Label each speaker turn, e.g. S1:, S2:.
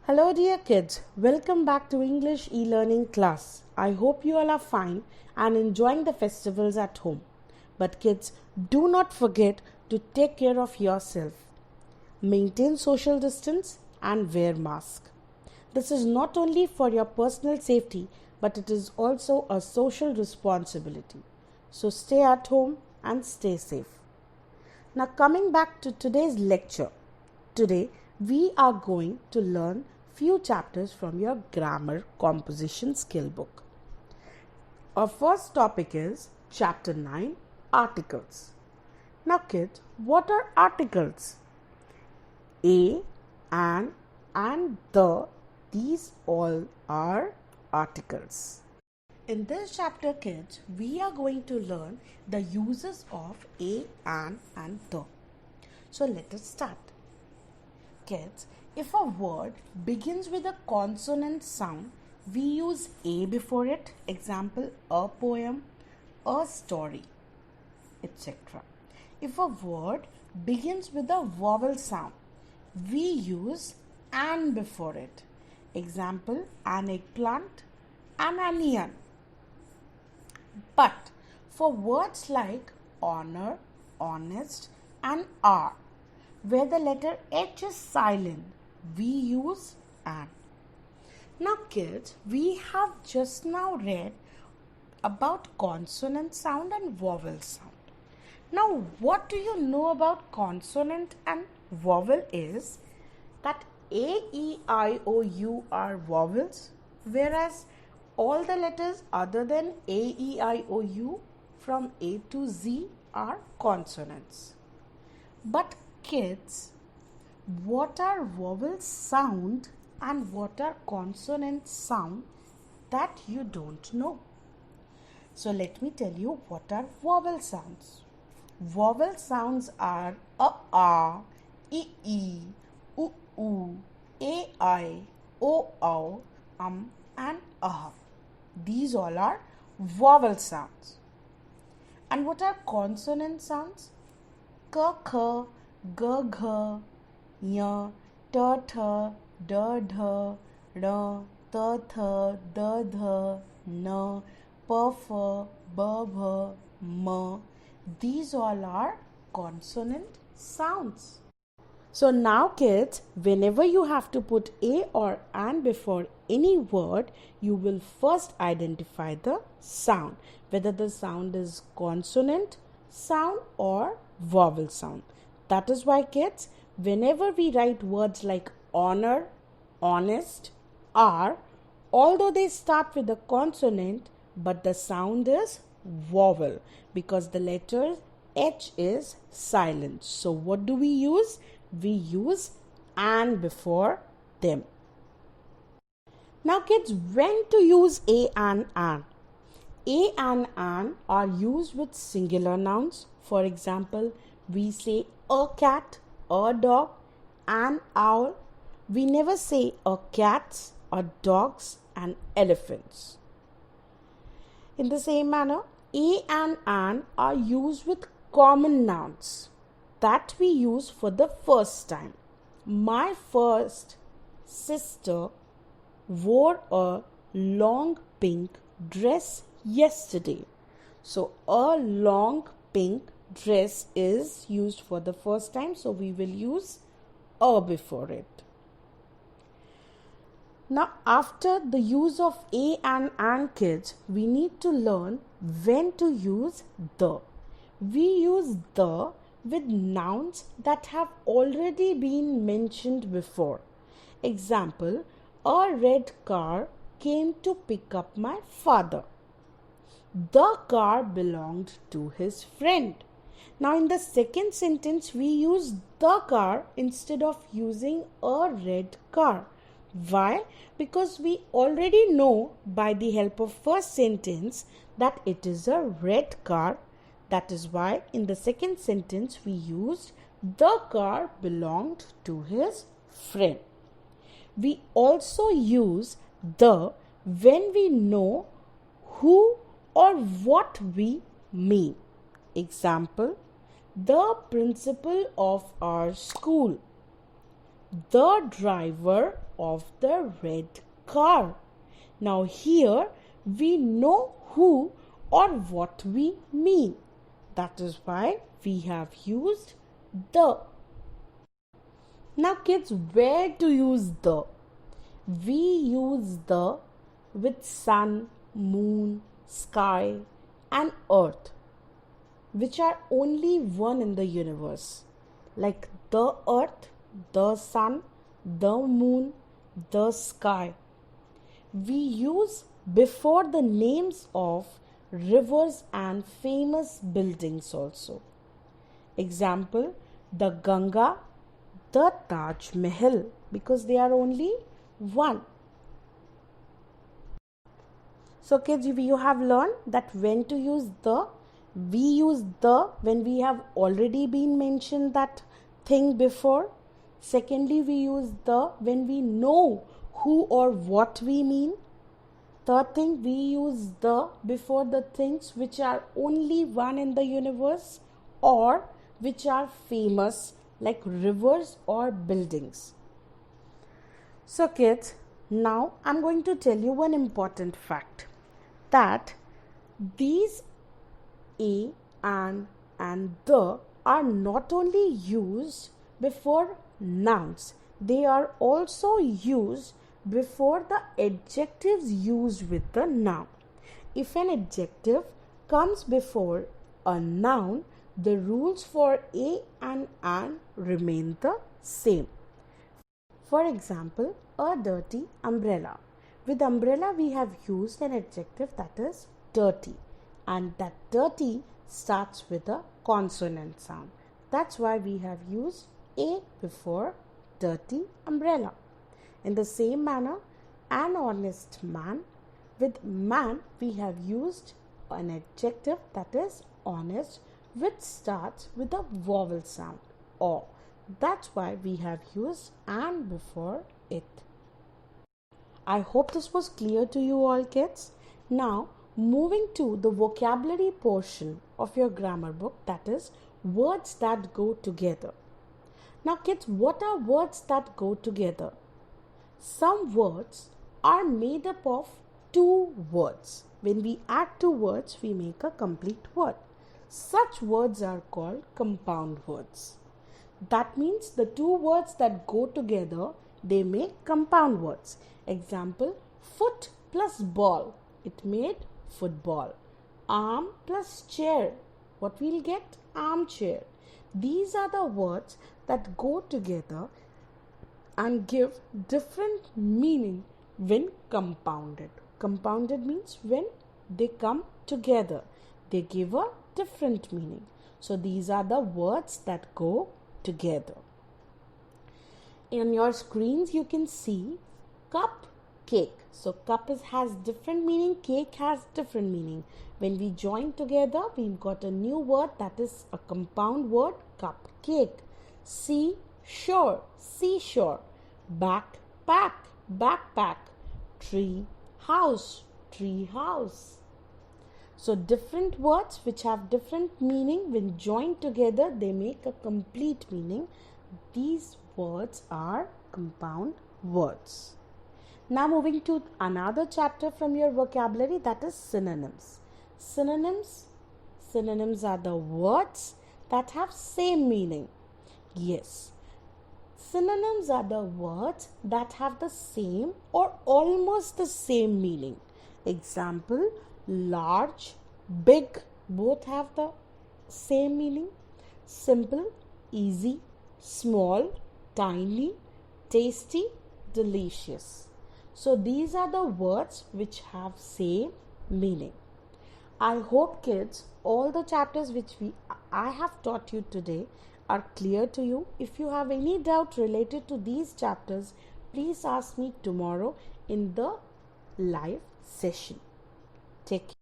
S1: Hello dear kids, welcome back to English e-learning class. I hope you all are fine and enjoying the festivals at home. But kids, do not forget to take care of yourself. Maintain social distance and wear mask. This is not only for your personal safety, but it is also a social responsibility. So stay at home and stay safe. Now coming back to today's lecture. Today we are going to learn few chapters from your grammar composition skill book. Our first topic is chapter 9, articles. Now kids, what are articles? A, an, and the, these all are articles. In this chapter kids, we are going to learn the uses of a, an, and the. So let us start. Kids, if a word begins with a consonant sound, we use a before it. Example, a poem, a story, etc. If a word begins with a vowel sound, we use an before it. Example, an eggplant, an onion. But for words like honor, honest, and are, where the letter H is silent, we use an. Now kids, we have just now read about consonant sound and vowel sound. Now what do you know about consonant and vowel is that A, E, I, O, U are vowels, whereas all the letters other than A, E, I, O, U from A to Z are consonants. But kids, what are vowel sound and what are consonant sound that you don't know? So let me tell you what are vowel sounds. Vowel sounds are a, e, u, a, I, o, and ah. These all are vowel sounds. And what are consonant sounds? K, kh, g, gh, y, t, th, d, dh, r, t, th, d, dh, n, p, f, b, bh, m. These all are consonant sounds. So now kids, whenever you have to put a or an before any word, you will first identify the sound, whether the sound is consonant sound or vowel sound. That is why kids, whenever we write words like honor, honest, are, although they start with a consonant, but the sound is vowel because the letter H is silent. So what do we use? We use an before them. Now kids, when to use a and an? A and an are used with singular nouns. For example, we say a cat, a dog, an owl. We never say a cats, a dogs, and elephants. In the same manner, a and an are used with common nouns that we use for the first time. My first sister wore a long pink dress yesterday. So a long pink dress is used for the first time, so we will use a before it. Now after the use of a and an kids, we need to learn when to use the. We use the with nouns that have already been mentioned before. Example, a red car came to pick up my father. The car belonged to his friend. Now in the second sentence, we use the car instead of using a red car. Why? Because we already know by the help of first sentence that it is a red car. That is why in the second sentence we used the car belonged to his friend. We also use the when we know who or what we mean. Example, the principal of our school. the driver of the red car. Now here we know who or what we mean. That is why we have used the. Now kids, where to use the? We use the with sun, moon, sky and earth, which are only one in the universe, like the earth, the sun, the moon, the sky. We use before the names of rivers and famous buildings also. Example, the Ganga, the Taj Mahal, because they are only one. So kids, you have learned that when to use the. We use the when we have already been mentioned that thing before. Secondly, we use the when we know who or what we mean. Third thing, we use the before the things which are only one in the universe or which are famous, like rivers or buildings. So kids, now I'm going to tell you one important fact, that these a and the are not only used before nouns, they are also used before the adjectives used with the noun. If an adjective comes before a noun, the rules for a and an remain the same. For example, a dirty umbrella. With umbrella, we have used an adjective that is dirty, and that dirty starts with a consonant sound. That's why we have used a before dirty umbrella. In the same manner, an honest man. With man, we have used an adjective that is honest, which starts with a vowel sound, or. That's why we have used and before it. I hope this was clear to you all kids. Now, moving to the vocabulary portion of your grammar book, that is words that go together. Now kids, what are words that go together? Some words are made up of two words. When we add two words, we make a complete word. Such words are called compound words. That means the two words that go together, they make compound words. Example, foot plus ball, it made football. Arm plus chair, what we'll get? Armchair. These are the words that go together and give different meaning when compounded. Compounded means when they come together, they give a different meaning. So these are the words that go together. In your screens you can see cup, cake. So cup has different meaning, cake has different meaning. When we join together, we've got a new word that is a compound word, cupcake. Seashore, seashore. Backpack, backpack. Tree house, tree house. So different words which have different meaning, when joined together they make a complete meaning. These words are compound words. Now moving to another chapter from your vocabulary, that is synonyms. Synonyms are the words that have same meaning. Yes, synonyms are the words that have the same or almost the same meaning. Example, large, big, both have the same meaning. Simple, easy, small, tiny, tasty, delicious. So these are the words which have same meaning. I hope kids, all the chapters which I have taught you today are clear to you. If you have any doubt related to these chapters, please ask me tomorrow in the live session. Take care.